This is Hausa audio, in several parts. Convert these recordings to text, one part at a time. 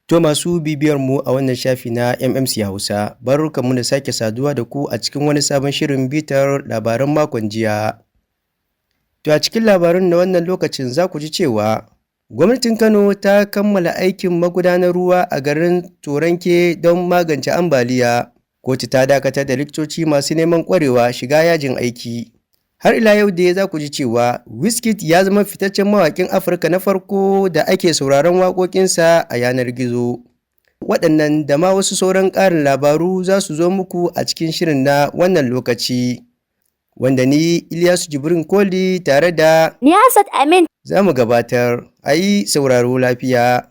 To masu bibiyar mu a wannan shafi na MMC Hausa, barkanmu da sake saduwa da ku a cikin wani sabon shirin bitar labaran makon jiya. To a cikin labarin na wannan lokacin za ku ji cewa gwamnatin Kano ta kammala aikin magudanar ruwa a garin Toranke don magance ambaliya. Kotu ta dakatar da likitoci masu neman ƙwarewa shiga yajin aiki. Har ila yau dai za ku ji cewa Wizkid ya zama fitaccen mawaƙin Afirka na farko da ake sauraron waƙoƙinsa a yanar gizo. Waɗannan da ma wasu sauran ƙarin labaru za su zo muku a cikin shirin na wannan lokaci. Wanda ni Ilyasu Jibrin Koli tare da Niyasat Amin za mu gabatar, a yi sauraro lafiya.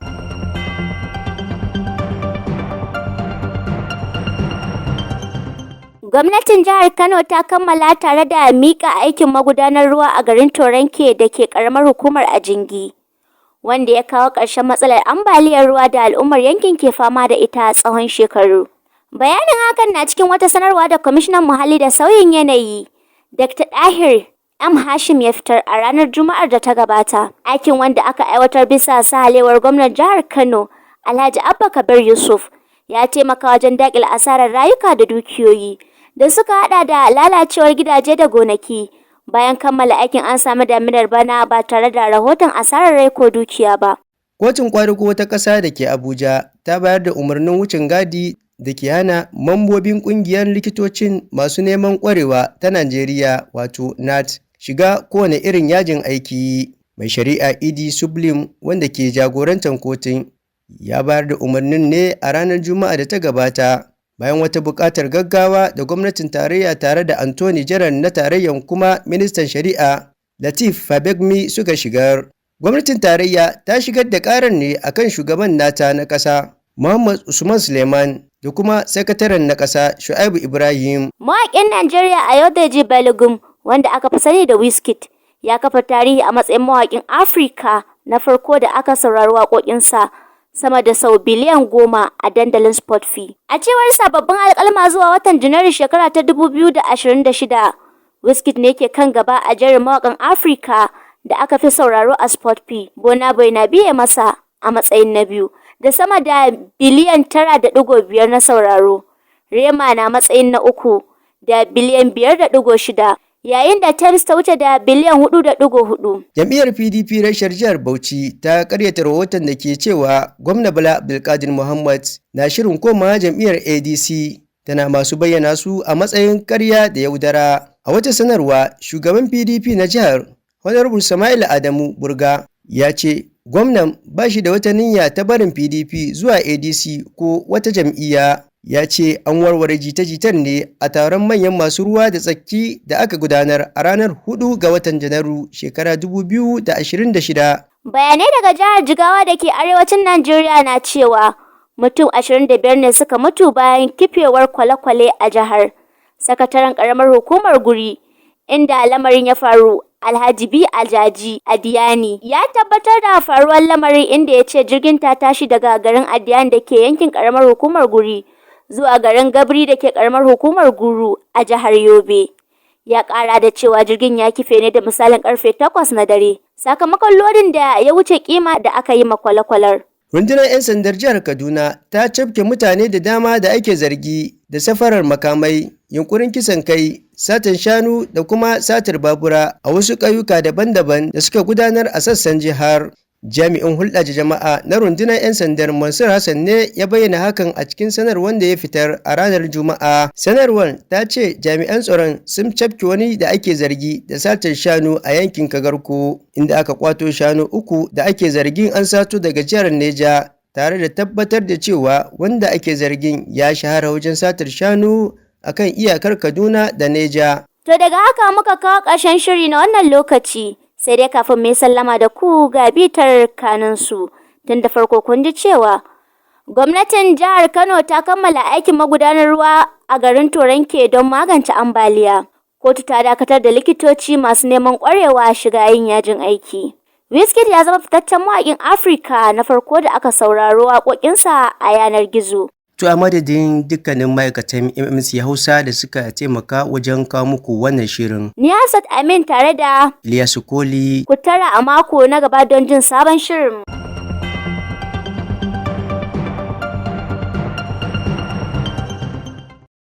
Gwamnatin jihar Kano ta kammala tare da miƙa aikin magudanar ruwa a garin Toranke da ke ƙaramar hukumar Ajingi, wanda ya kawo ƙarshen matsalar ambaliyar ruwa da al'ummar yankin ke fama da ita tsawon shekaru. Bayanin hakan na cikin wata sanarwa da Kwamishinan Muhalli da Sauyin Yanayi, Dr. Dahir M. Hashim ya fitar a ranar Juma'ar da ta gabata. Aikin wanda aka aiwatar bisa sahalewar gwamnan jihar Kano, Alhaji Abba Kabir Yusuf, ya taimaka wajen daƙile asarar rayuka da dukiyoyi da suka hada da lalacewar gidaje da gonaki. Bayan kammala aikin an sami daminar bana ba tare da rahoton asarar rai ko dukiya ba. Kotun ƙwadago ta ƙasa da ke Abuja ta bayar da umarnin wucin gadi da ke hana mambobin ƙungiyar likitocin masu neman ƙwarewa ta Najeriya wato NAT shiga kowane irin yajin aiki. Mai shari'a Idi Sublim wanda ke jagorantar kotun ya bayar da umarnin ne a ranar Juma'a da ta gabata, bayan wata buƙatar gaggawa da gwamnatin tarayya tare da Anthony Jaran na tarayyan kuma ministan shari'a Latif Fabegmi suka shigar. Gwamnatin tarayya ta shigar da ƙarar ne akan shugaban nata na ƙasa Muhammad Usman Suleiman da kuma sakataren na ƙasa Shu'aibu Ibrahim. Mawaƙin Najeriya Ayodeji Balogun, wanda aka fi sani da Wizkid, ya kafa tarihi a matsayin mawaƙin Afirka na farko da aka saurari waƙoƙinsa sama da sau biliyan 10 a dandalin Spotify. A cewar sababbin alƙalma zuwa watan Janairu shekara ta 2026, Wizkid ne ke kan gaba a jerin mawaƙan Afirka da aka fi sauraro a Spotify. Burna Boy na biye masa a matsayin na biyu da sama da biliyan 9.5 na sauraro. Rema na matsayin na uku da biliyan 5.6. yayin da Tems ta wuce da biliyan 4.4. Jam'iyyar PDP rashar jihar Bauchi ta karyata rahoton da ke cewa gwamna Bala Abdulkadir Muhammad na shirin komawa jam'iyyar ADC, tana masu bayyana su a matsayin karya da yaudara. A wata sanarwa, shugaban PDP na jihar Honorable Sama'il Adamu Burga ya ce gwamnan ba shi da wata niyya ta barin PDP zuwa ADC ko wata jam'iyya. Ya ce an warware jita-jitan ne a taron manyan masu ruwa da tsaki da aka gudanar a ranar 4 ga watan Janairu shekara 2026. Bayanai daga jihar Jigawa da ke arewacin Najeriya na cewa mutum 25 ne suka mutu bayan kifewar kwale-kwale a jihar. Sakataren karamar hukumar Guri, inda lamarin ya faru, Alhaji B. Aljaji Adiyani, ya tabbatar da faruwar lamarin, inda ya ce jirgin ta tashi daga garin Adiyani da ke yankin karamar hukumar Guri zuwa garin Gabri da ke karamar hukumar Guru a jihar Yobe. Ya ƙara da cewa jirgin ya kife ne da misalin karfe 8 na dare, sakamakon lodin da ya wuce kima da aka yi makwale-kwalar. Rundunar 'yan sandar jihar Kaduna ta cafke mutane da dama da ake zargi da safarar makamai, yunkurin kisan kai, satan shanu da kuma satar babura a wasu ƙauyuka daban-daban da suka gudanar a sassan jihar. Jami'in hulɗa da jama'a na rundunar 'yan sandar Mansur Hassan ne ya bayyana hakan a cikin sanarwar da ya fitar a ranar Juma'a. Sanarwar ta ce jami'an tsaron sun cafke wani da ake zargi da satar shanu a yankin Kagarko, inda aka kwato shanu 3 da ake zargin an sato daga jihar Neja, tare da tabbatar da cewa wanda ake zargin ya shahara wajen satar shanu akan iyakar Kaduna da Neja. To daga haka muka kawo ƙarshen shiri na wannan lokaci. Sai dai kafin mai sallama da ku ga bitar kanunsu. Tun da farko kun ji cewa gwamnatin jihar Kano ta kammala aikin magudanar ruwa a garin Toranke don magance ambaliya. Kotu ta dakatar da likitoci masu neman ƙwarewa shiga yin yajin aiki. Wizkid ya zama fitaccen mawaƙin Afirka na farko da aka sauraro waƙoƙinsa a yanar gizo. To a madadin dukkanin ma'aikatan MMC Hausa da suka taimaka wajen kawo muku wannan shirin. Niyasat Amin tare da Ilyasu Koli. Ku tara a mako na gaba don jin sabon shirin.